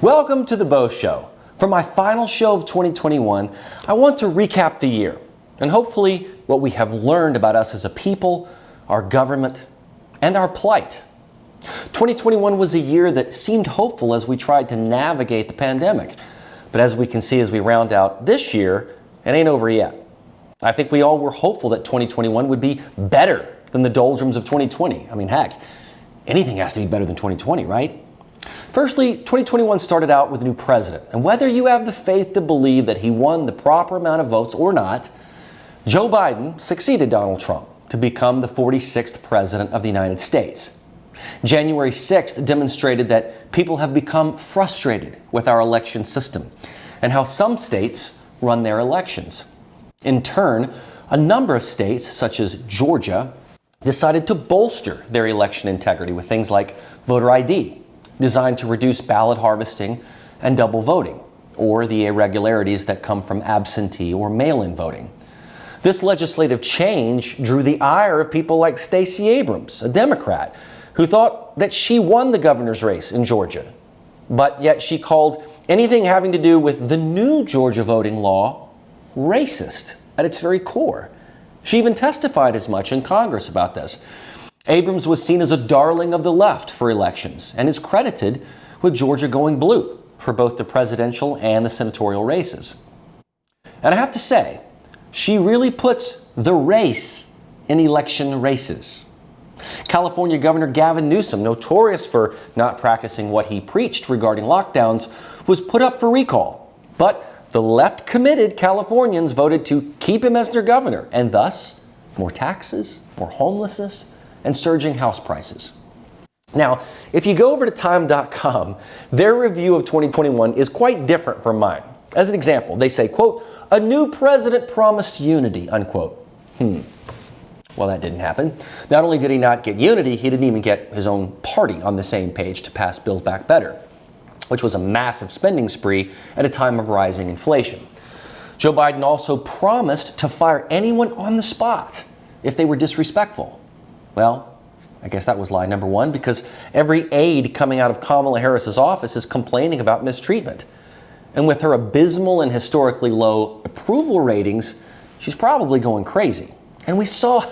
Welcome to the Beau Show. For my final show of 2021, I want to recap the year and hopefully what we have learned about us as a people, our government, and our plight. 2021 was a year that seemed hopeful as we tried to navigate the pandemic. But as we can see as we round out this year, it ain't over yet. I think we all were hopeful that 2021 would be better than the doldrums of 2020. I mean, heck, anything has to be better than 2020, right? Firstly, 2021 started out with a new president, and whether you have the faith to believe that he won the proper amount of votes or not, Joe Biden succeeded Donald Trump to become the 46th president of the United States. January 6th demonstrated that people have become frustrated with our election system and how some states run their elections. In turn, a number of states, such as Georgia, decided to bolster their election integrity with things like voter ID, designed to reduce ballot harvesting and double voting, or the irregularities that come from absentee or mail-in voting. This legislative change drew the ire of people like Stacey Abrams, a Democrat, who thought that she won the governor's race in Georgia. But yet she called anything having to do with the new Georgia voting law racist at its very core. She even testified as much in Congress about this. Abrams was seen as a darling of the left for elections and is credited with Georgia going blue for both the presidential and the senatorial races. And I have to say, she really puts the race in election races. California Governor Gavin Newsom, notorious for not practicing what he preached regarding lockdowns, was put up for recall. But the left-committed Californians voted to keep him as their governor, and thus, more taxes, more homelessness, and surging house prices. Now, if you go over to time.com, their review of 2021 is quite different from mine. As an example, they say, quote, "A new president promised unity," unquote. Well, that didn't happen. Not only did he not get unity, he didn't even get his own party on the same page to pass Build Back Better, which was a massive spending spree at a time of rising inflation. Joe Biden also promised to fire anyone on the spot if they were disrespectful. Well, I guess that was lie number one, because every aide coming out of Kamala Harris's office is complaining about mistreatment. And with her abysmal and historically low approval ratings, she's probably going crazy. And we saw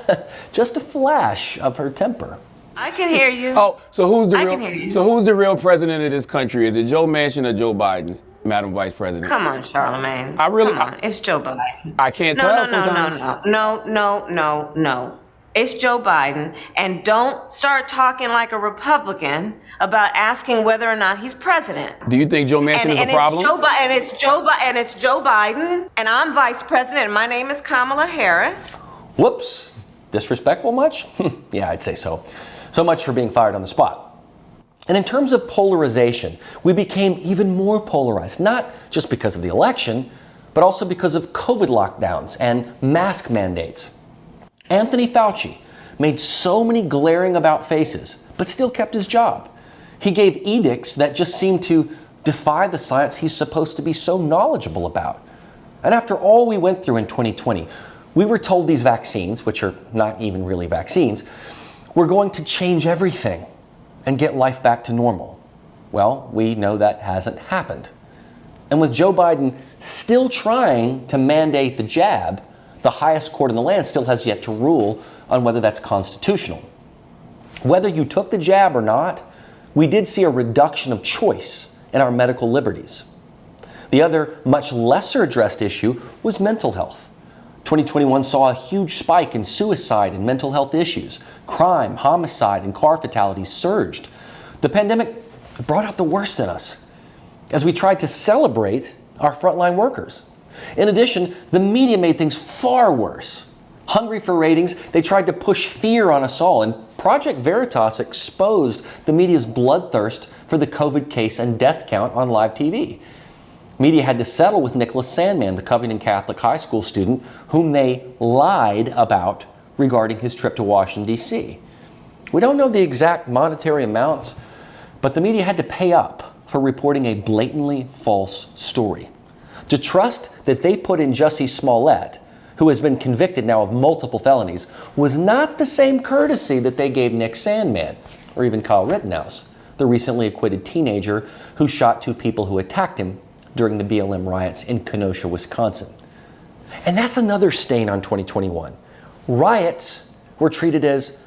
just a flash of her temper. I can hear you. Oh, so who's I can hear you. the real president of this country? Is it Joe Manchin or Joe Biden, Madam Vice President? Come on, Charlemagne. Come on. It's Joe Biden. I can't tell sometimes. No. It's Joe Biden, and don't start talking like a Republican about asking whether or not he's president. Do you think Joe Manchin is a problem? It's Joe Biden, and I'm vice president, and my name is Kamala Harris. Whoops. Disrespectful much? Yeah, I'd say so. So much for being fired on the spot. And in terms of polarization, we became even more polarized, not just because of the election, but also because of COVID lockdowns and mask mandates. Anthony Fauci made so many glaring about faces, but still kept his job. He gave edicts that just seemed to defy the science he's supposed to be so knowledgeable about. And after all we went through in 2020, we were told these vaccines, which are not even really vaccines, were going to change everything and get life back to normal. Well, we know that hasn't happened. And with Joe Biden still trying to mandate the jab, the highest court in the land still has yet to rule on whether that's constitutional. Whether you took the jab or not, we did see a reduction of choice in our medical liberties. The other, much lesser addressed issue was mental health. 2021 saw a huge spike in suicide and mental health issues. Crime, homicide, and car fatalities surged. The pandemic brought out the worst in us as we tried to celebrate our frontline workers. In addition, the media made things far worse. Hungry for ratings, they tried to push fear on us all, and Project Veritas exposed the media's bloodthirst for the COVID case and death count on live TV. Media had to settle with Nicholas Sandmann, the Covington Catholic high school student, whom they lied about regarding his trip to Washington, D.C. We don't know the exact monetary amounts, but the media had to pay up for reporting a blatantly false story. To trust that they put in Jussie Smollett, who has been convicted now of multiple felonies, was not the same courtesy that they gave Nick Sandmann or even Kyle Rittenhouse. the recently acquitted teenager who shot two people who attacked him during the BLM riots in Kenosha, Wisconsin. And that's another stain on 2021. Riots were treated as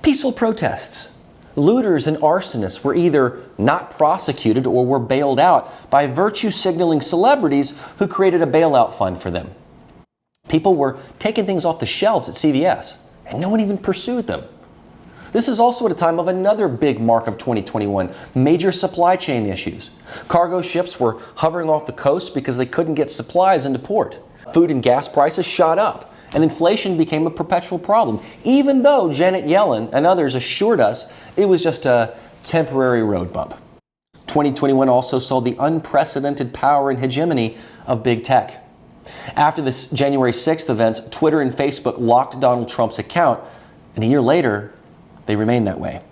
peaceful protests. Looters and arsonists were either not prosecuted or were bailed out by virtue-signaling celebrities who created a bailout fund for them. People were taking things off the shelves at CVS, and no one even pursued them. This is also at a time of another big mark of 2021, major supply chain issues. Cargo ships were hovering off the coast because they couldn't get supplies into port. Food and gas prices shot up, and inflation became a perpetual problem, even though Janet Yellen and others assured us it was just a temporary road bump. 2021 also saw the unprecedented power and hegemony of big tech. After the January 6th events, Twitter and Facebook locked Donald Trump's account, and a year later, they remained that way.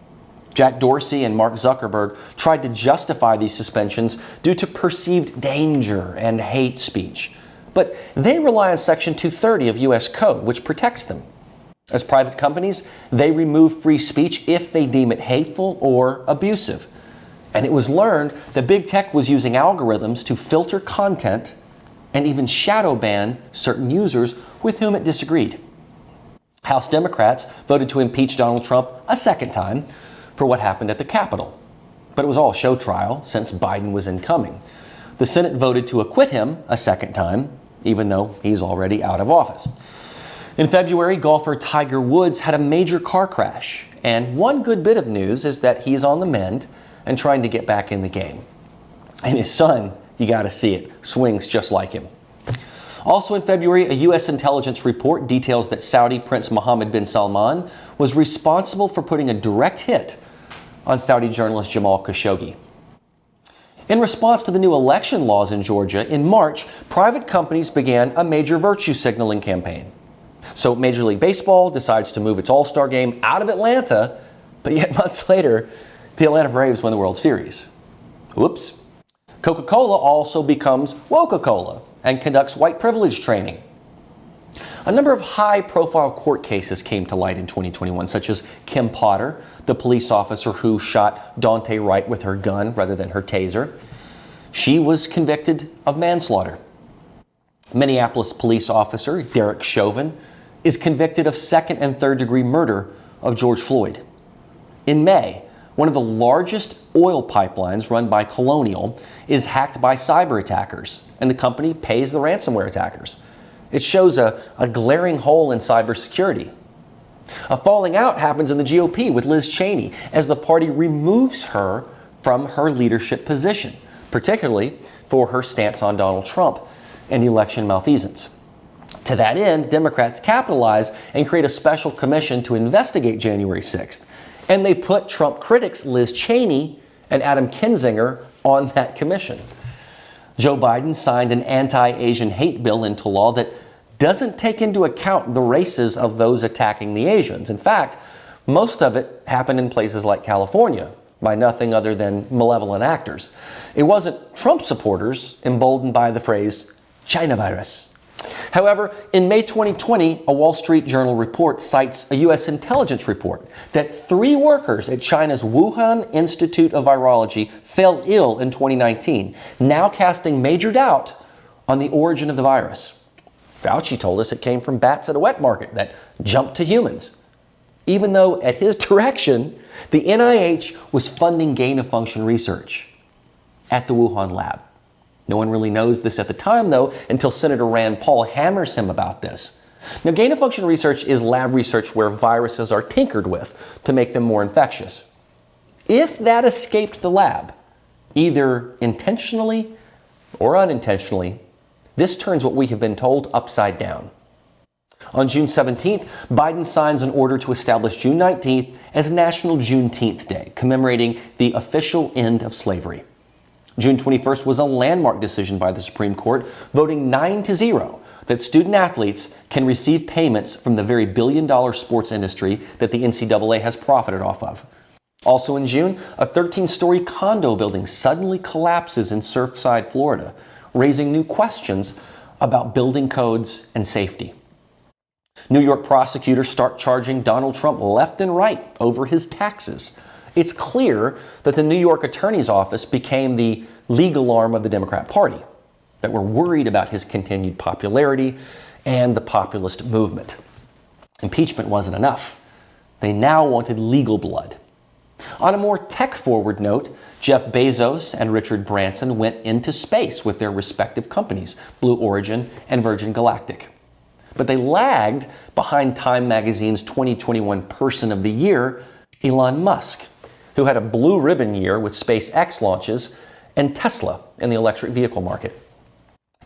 Jack Dorsey and Mark Zuckerberg tried to justify these suspensions due to perceived danger and hate speech. But they rely on Section 230 of U.S. Code, which protects them. As private companies, they remove free speech if they deem it hateful or abusive. And it was learned that big tech was using algorithms to filter content and even shadow ban certain users with whom it disagreed. House Democrats voted to impeach Donald Trump a second time for what happened at the Capitol. But it was all a show trial since Biden was incoming. The Senate voted to acquit him a second time, even though he's already out of office. In February, golfer Tiger Woods had a major car crash. And one good bit of news is that he's on the mend and trying to get back in the game. And his son, you gotta see it, swings just like him. Also in February, a U.S. intelligence report details that Saudi Prince Mohammed bin Salman was responsible for putting a direct hit on Saudi journalist Jamal Khashoggi. In response to the new election laws in Georgia, in March, private companies began a major virtue signaling campaign. So Major League Baseball decides to move its All-Star game out of Atlanta, but yet months later, the Atlanta Braves win the World Series. Whoops. Coca-Cola also becomes Woca-Cola and conducts white privilege training. A number of high-profile court cases came to light in 2021, such as Kim Potter, the police officer who shot Daunte Wright with her gun rather than her taser. She was convicted of manslaughter. Minneapolis police officer Derek Chauvin is convicted of second and third degree murder of George Floyd. In May, one of the largest oil pipelines run by Colonial is hacked by cyber attackers, and the company pays the ransomware attackers. It shows a glaring hole in cybersecurity. A falling out happens in the GOP with Liz Cheney as the party removes her from her leadership position, particularly for her stance on Donald Trump and election malfeasance. To that end, Democrats capitalize and create a special commission to investigate January 6th. And they put Trump critics Liz Cheney and Adam Kinzinger on that commission. Joe Biden signed an anti-Asian hate bill into law that doesn't take into account the races of those attacking the Asians. In fact, most of it happened in places like California by nothing other than malevolent actors. It wasn't Trump supporters emboldened by the phrase China virus. However, in May 2020, a Wall Street Journal report cites a U.S. intelligence report that 3 workers at China's Wuhan Institute of Virology fell ill in 2019, now casting major doubt on the origin of the virus. Fauci told us it came from bats at a wet market that jumped to humans, even though at his direction, the NIH was funding gain-of-function research at the Wuhan lab. No one really knows this at the time, though, until Senator Rand Paul hammers him about this. Now, gain-of-function research is lab research where viruses are tinkered with to make them more infectious. If that escaped the lab, either intentionally or unintentionally, this turns what we have been told upside down. On June 17th, Biden signs an order to establish June 19th as National Juneteenth Day, commemorating the official end of slavery. June 21st was a landmark decision by the Supreme Court, voting 9-0 that student athletes can receive payments from the very billion-dollar sports industry that the NCAA has profited off of. Also in June, a 13-story condo building suddenly collapses in Surfside, Florida, raising new questions about building codes and safety. New York prosecutors start charging Donald Trump left and right over his taxes. It's clear that the New York Attorney's Office became the legal arm of the Democrat Party, that were worried about his continued popularity and the populist movement. Impeachment wasn't enough. They now wanted legal blood. On a more tech-forward note, Jeff Bezos and Richard Branson went into space with their respective companies, Blue Origin and Virgin Galactic. But they lagged behind Time Magazine's 2021 Person of the Year, Elon Musk, who had a blue ribbon year with SpaceX launches and Tesla in the electric vehicle market.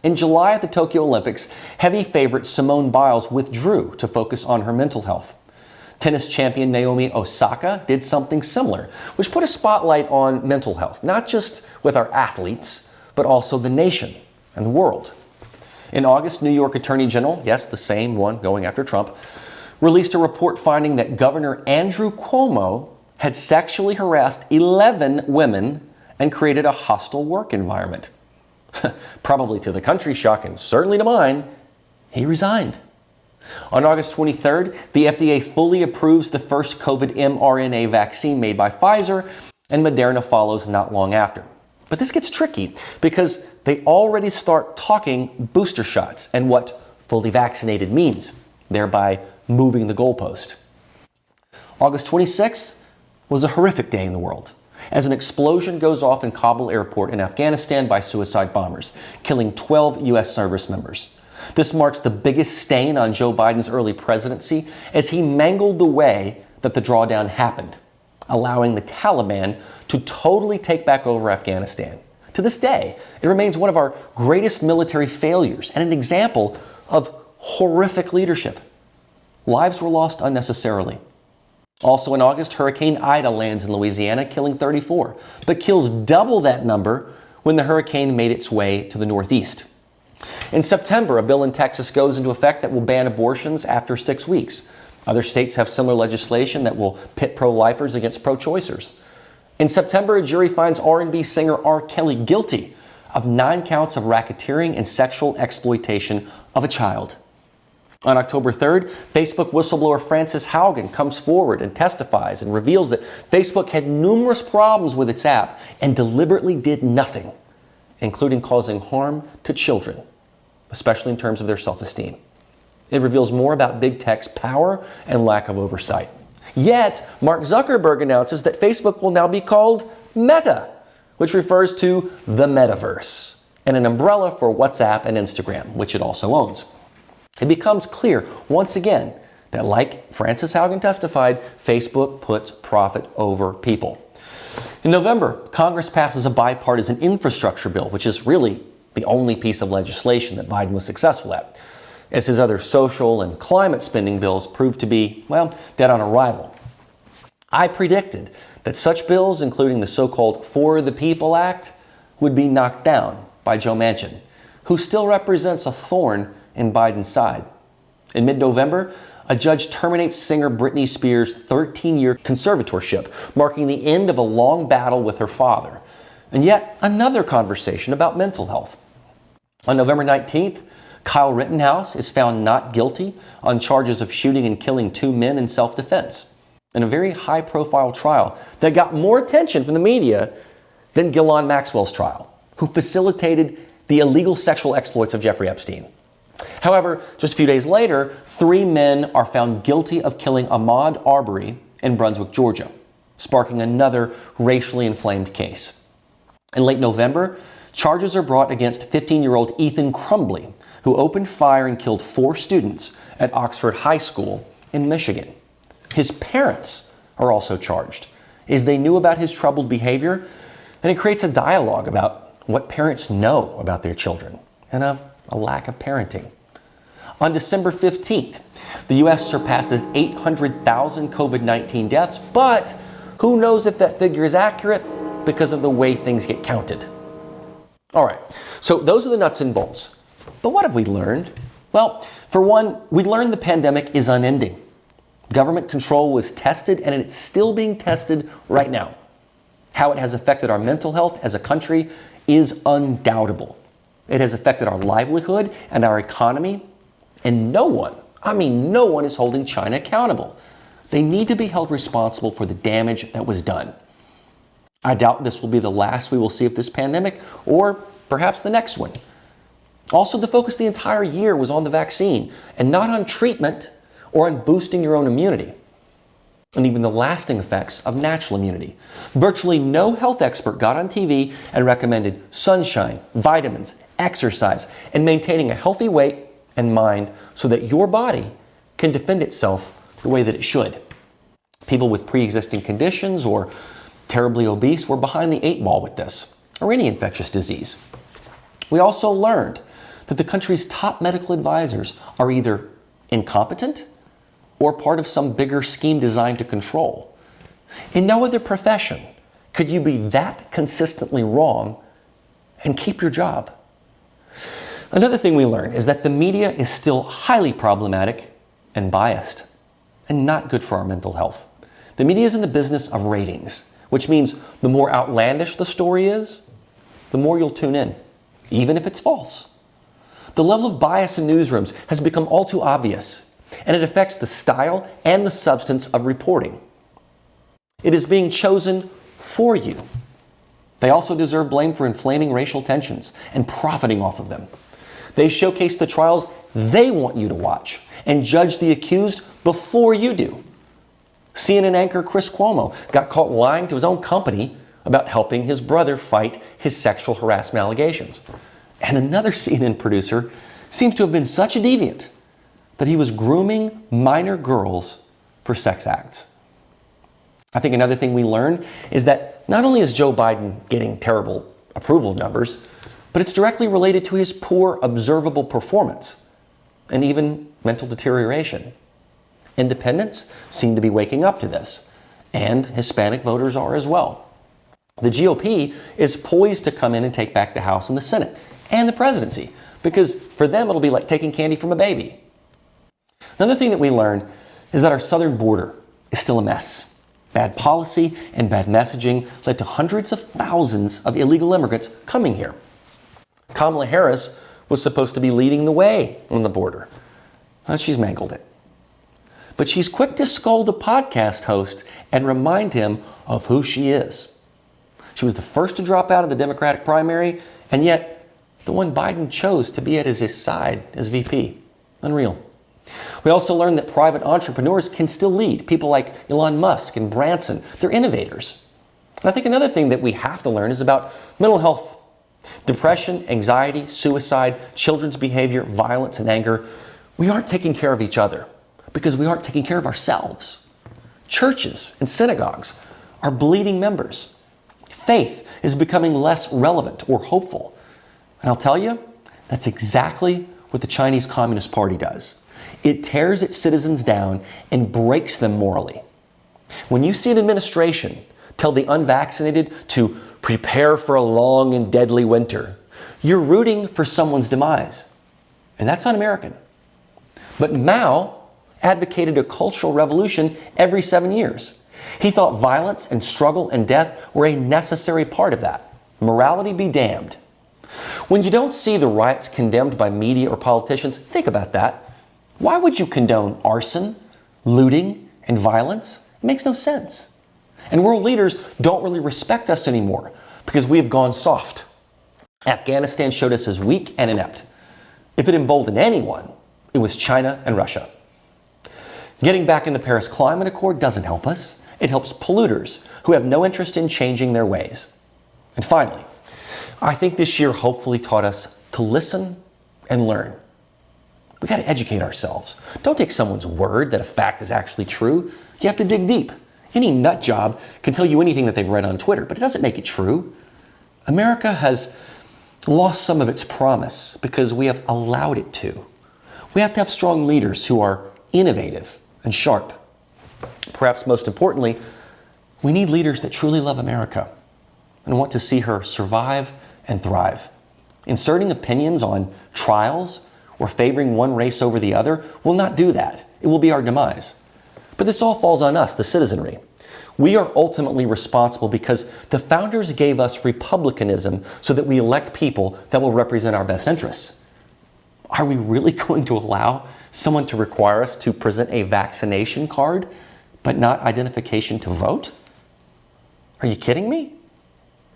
In July at the Tokyo Olympics, heavy favorite Simone Biles withdrew to focus on her mental health. Tennis champion Naomi Osaka did something similar, which put a spotlight on mental health, not just with our athletes, but also the nation and the world. In August, New York Attorney General, yes, the same one going after Trump, released a report finding that Governor Andrew Cuomo had sexually harassed 11 women and created a hostile work environment. Probably to the country's shock and certainly to mine, he resigned. On August 23rd, the FDA fully approves the first COVID mRNA vaccine made by Pfizer, and Moderna follows not long after. But this gets tricky because they already start talking booster shots and what fully vaccinated means, thereby moving the goalpost. August 26th was a horrific day in the world, as an explosion goes off in Kabul airport in Afghanistan by suicide bombers, killing 12 U.S. service members. This marks the biggest stain on Joe Biden's early presidency as he mangled the way that the drawdown happened, allowing the Taliban to totally take back over Afghanistan. To this day, it remains one of our greatest military failures and an example of horrific leadership. Lives were lost unnecessarily. Also in August, Hurricane Ida lands in Louisiana, killing 34, but kills double that number when the hurricane made its way to the Northeast. In September, a bill in Texas goes into effect that will ban abortions after 6 weeks. Other states have similar legislation that will pit pro-lifers against pro-choicers. In September, a jury finds R&B singer R. Kelly guilty of 9 counts of racketeering and sexual exploitation of a child. On October 3rd, Facebook whistleblower Frances Haugen comes forward and testifies and reveals that Facebook had numerous problems with its app and deliberately did nothing, including causing harm to children, especially in terms of their self-esteem. It reveals more about big tech's power and lack of oversight. Yet, Mark Zuckerberg announces that Facebook will now be called Meta, which refers to the metaverse, and an umbrella for WhatsApp and Instagram, which it also owns. It becomes clear once again that, like Frances Haugen testified, Facebook puts profit over people. In November, Congress passes a bipartisan infrastructure bill, which is really the only piece of legislation that Biden was successful at, as his other social and climate spending bills proved to be, well, dead on arrival. I predicted that such bills, including the so-called For the People Act, would be knocked down by Joe Manchin, who still represents a thorn in Biden's side. In mid-November, a judge terminates singer Britney Spears' 13-year conservatorship, marking the end of a long battle with her father, and yet another conversation about mental health. On November 19th, Kyle Rittenhouse is found not guilty on charges of shooting and killing 2 men in self-defense, in a very high-profile trial that got more attention from the media than Ghislaine Maxwell's trial, who facilitated the illegal sexual exploits of Jeffrey Epstein. However, just a few days later, 3 men are found guilty of killing Ahmaud Arbery in Brunswick, Georgia, sparking another racially inflamed case. In late November, charges are brought against 15-year-old Ethan Crumbley, who opened fire and killed 4 students at Oxford High School in Michigan. His parents are also charged, as they knew about his troubled behavior, and it creates a dialogue about what parents know about their children and a lack of parenting. On December 15th, the U.S. surpasses 800,000 COVID-19 deaths, but who knows if that figure is accurate because of the way things get counted. All right, so those are the nuts and bolts. But what have we learned? Well, for one, we learned the pandemic is unending. Government control was tested, and it's still being tested right now. How it has affected our mental health as a country is undoubtable. It has affected our livelihood and our economy, and no one is holding China accountable. They need to be held responsible for the damage that was done. I doubt this will be the last we will see of this pandemic, or perhaps the next one. Also, the focus the entire year was on the vaccine and not on treatment or on boosting your own immunity, and even the lasting effects of natural immunity. Virtually no health expert got on TV and recommended sunshine, vitamins, exercise, and maintaining a healthy weight and mind so that your body can defend itself the way that it should. People with pre-existing conditions or terribly obese were behind the 8 ball with this, or any infectious disease. We also learned that the country's top medical advisors are either incompetent or part of some bigger scheme designed to control. In no other profession could you be that consistently wrong and keep your job. Another thing we learned is that the media is still highly problematic and biased, and not good for our mental health. The media is in the business of ratings, which means the more outlandish the story is, the more you'll tune in, even if it's false. The level of bias in newsrooms has become all too obvious, and it affects the style and the substance of reporting. It is being chosen for you. They also deserve blame for inflaming racial tensions and profiting off of them. They showcase the trials they want you to watch and judge the accused before you do. CNN anchor Chris Cuomo got caught lying to his own company about helping his brother fight his sexual harassment allegations. And another CNN producer seems to have been such a deviant that he was grooming minor girls for sex acts. I think another thing we learned is that not only is Joe Biden getting terrible approval numbers, but it's directly related to his poor observable performance and even mental deterioration. Independents seem to be waking up to this, and Hispanic voters are as well. The GOP is poised to come in and take back the House and the Senate and the presidency, because for them it'll be like taking candy from a baby. Another thing that we learned is that our southern border is still a mess. Bad policy and bad messaging led to hundreds of thousands of illegal immigrants coming here. Kamala Harris was supposed to be leading the way on the border. Well, she's mangled it. But she's quick to scold a podcast host and remind him of who she is. She was the first to drop out of the Democratic primary, and yet the one Biden chose to be at his side as VP. Unreal. We also learned that private entrepreneurs can still lead. People like Elon Musk and Branson, they're innovators. And I think another thing that we have to learn is about mental health. Depression, anxiety, suicide, children's behavior, violence, and anger. We aren't taking care of each other because we aren't taking care of ourselves. Churches and synagogues are bleeding members. Faith is becoming less relevant or hopeful. And I'll tell you, that's exactly what the Chinese Communist Party does. It tears its citizens down and breaks them morally. When you see an administration tell the unvaccinated to prepare for a long and deadly winter, you're rooting for someone's demise. And that's un-American. But Mao advocated a cultural revolution every 7 years. He thought violence and struggle and death were a necessary part of that. Morality be damned. When you don't see the riots condemned by media or politicians, think about that. Why would you condone arson, looting, and violence? It makes no sense. And world leaders don't really respect us anymore because we have gone soft. Afghanistan showed us as weak and inept. If it emboldened anyone, it was China and Russia. Getting back in the Paris Climate Accord doesn't help us. It helps polluters who have no interest in changing their ways. And finally, I think this year hopefully taught us to listen and learn. We got to educate ourselves. Don't take someone's word that a fact is actually true. You have to dig deep. Any nut job can tell you anything that they've read on Twitter, but it doesn't make it true. America has lost some of its promise because we have allowed it to. We have to have strong leaders who are innovative and sharp. Perhaps most importantly, we need leaders that truly love America and want to see her survive and thrive. Inserting opinions on trials or favoring one race over the other will not do that. It will be our demise. But this all falls on us, the citizenry. We are ultimately responsible because the founders gave us republicanism so that we elect people that will represent our best interests. Are we really going to allow someone to require us to present a vaccination card but not identification to vote? Are you kidding me?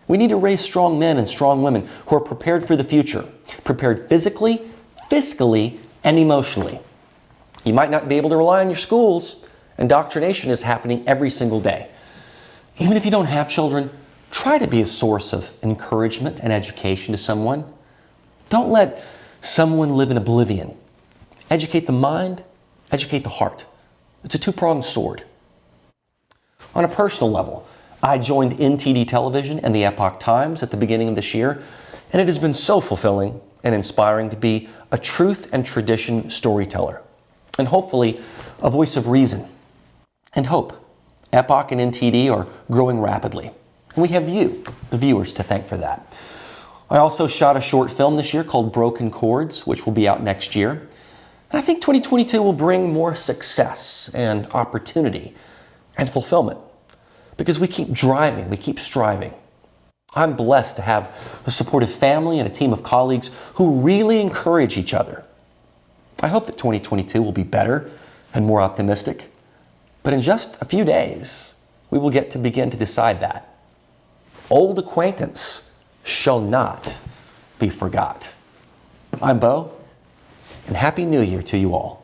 We need to raise strong men and strong women who are prepared for the future, prepared physically, fiscally, and emotionally. You might not be able to rely on your schools. Indoctrination is happening every single day. Even if you don't have children, try to be a source of encouragement and education to someone. Don't let someone live in oblivion. Educate the mind, educate the heart. It's a two-pronged sword. On a personal level, I joined NTD Television and the Epoch Times at the beginning of this year, and it has been so fulfilling and inspiring to be a truth and tradition storyteller, and hopefully a voice of reason and hope. Epoch and NTD are growing rapidly, and we have you, the viewers, to thank for that. I also shot a short film this year called Broken Chords, which will be out next year. And I think 2022 will bring more success and opportunity and fulfillment because we keep driving, we keep striving. I'm blessed to have a supportive family and a team of colleagues who really encourage each other. I hope that 2022 will be better and more optimistic, but in just a few days, we will get to begin to decide that. Old acquaintance shall not be forgot. I'm Beau, and Happy New Year to you all.